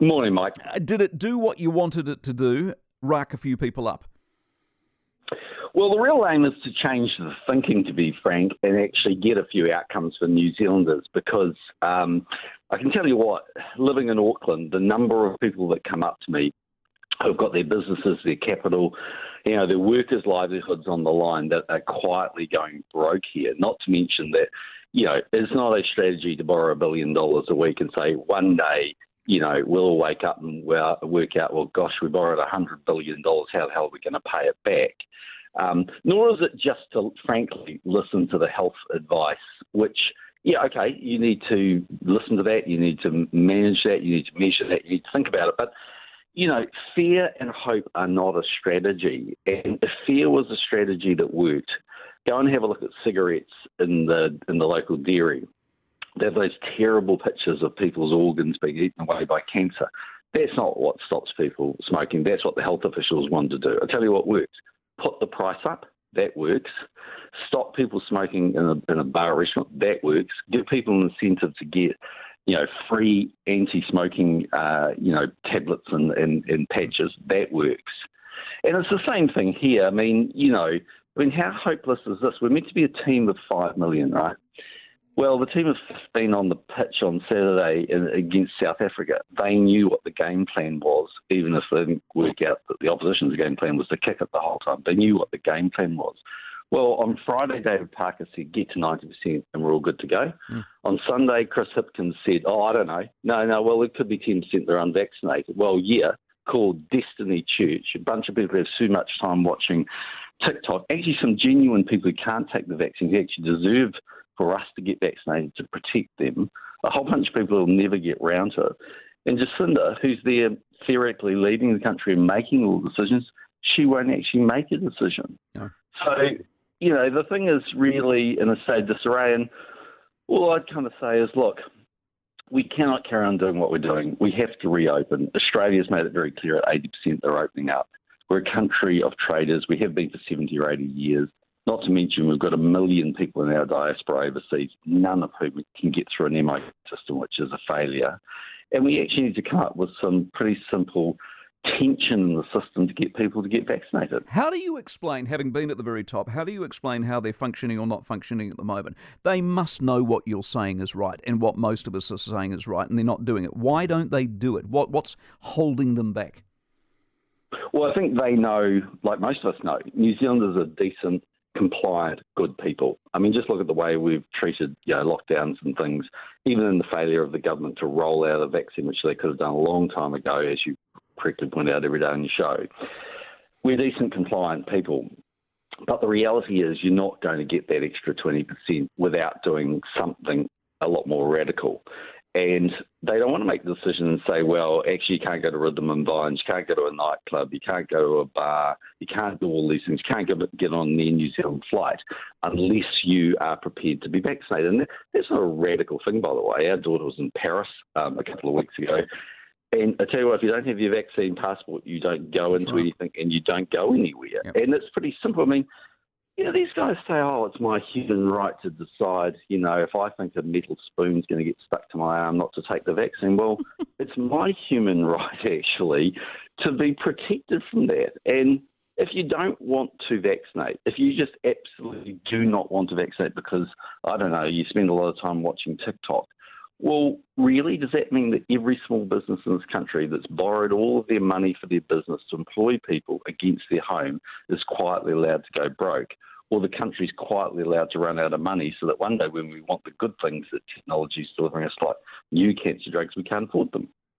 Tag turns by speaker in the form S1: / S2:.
S1: Morning, Mike.
S2: Did it do what you wanted it to do, rack a few people up?
S1: Well, the real aim is to change the thinking, to be frank, and actually get a few outcomes for New Zealanders because I can tell you what, living in Auckland, the number of people that come up to me who've got their businesses, their capital, their workers' livelihoods on the line that are quietly going broke here, not to mention that, it's not a strategy to borrow $1 billion a week and say one day, we'll wake up and work out, well, gosh, we borrowed $100 billion. How the hell are we going to pay it back? Nor is it just to, frankly, listen to the health advice, which, you need to listen to that, you need to manage that, you need to measure that, you need to think about it. But, fear and hope are not a strategy. And if fear was a strategy that worked, go and have a look at cigarettes in the local dairy. They have those terrible pictures of people's organs being eaten away by cancer. That's not what stops people smoking. That's what the health officials want to do. I'll tell you what works. Put the price up. That works. Stop people smoking in a bar or restaurant. That works. Give people an incentive to get, free anti-smoking, tablets and patches. That works. And it's the same thing here. How hopeless is this? We're meant to be a team of 5 million, right? Well, the team of 15 on the pitch on Saturday against South Africa, they knew what the game plan was, even if they didn't work out that the opposition's game plan was to kick it the whole time. They knew what the game plan was. Well, on Friday, David Parker said, get to 90% and we're all good to go. On Sunday, Chris Hipkins said, I don't know. No, well, it could be 10% they're unvaccinated. Well, called Destiny Church. A bunch of people have so much time watching TikTok. Actually, some genuine people who can't take the vaccine, who actually deserve for us to get vaccinated to protect them. A whole bunch of people will never get round to it. And Jacinda, who's there theoretically leading the country and making all the decisions, she won't actually make a decision. No. So, the thing is really in a state of disarray. And all I'd kind of say is, look, we cannot carry on doing what we're doing. We have to reopen. Australia's made it very clear at 80% they're opening up. We're a country of traders. We have been for 70 or 80 years. Not to mention we've got 1 million people in our diaspora overseas, none of whom can get through an MO system, which is a failure. And we actually need to come up with some pretty simple tension in the system to get people to get vaccinated.
S2: How do you explain, having been at the very top, how do you explain how they're functioning or not functioning at the moment? They must know what you're saying is right and what most of us are saying is right, and they're not doing it. Why don't they do it? What's holding them back?
S1: Well, I think they know, like most of us know, New Zealanders are decent, compliant, good people. Just look at the way we've treated lockdowns and things, even in the failure of the government to roll out a vaccine, which they could have done a long time ago, as you correctly point out every day on your show. We're decent, compliant people. But the reality is you're not going to get that extra 20% without doing something a lot more radical. And they don't want to make the decision and say, well, actually, you can't go to Rhythm and Vines, you can't go to a nightclub, you can't go to a bar, you can't do all these things, you can't get on the New Zealand flight unless you are prepared to be vaccinated. And that's not a radical thing, by the way. Our daughter was in Paris a couple of weeks ago. And I tell you what, if you don't have your vaccine passport, you don't go into anything and you don't go anywhere. Yep. And it's pretty simple. These guys say, it's my human right to decide, if I think a metal spoon's going to get stuck to my arm not to take the vaccine. Well, it's my human right, actually, to be protected from that. And if you don't want to vaccinate, if you just absolutely do not want to vaccinate because, I don't know, you spend a lot of time watching TikTok, well, really, does that mean that every small business in this country that's borrowed all of their money for their business to employ people against their home is quietly allowed to go broke? Or the country's quietly allowed to run out of money so that one day when we want the good things that technology is delivering us, like new cancer drugs, we can't afford them?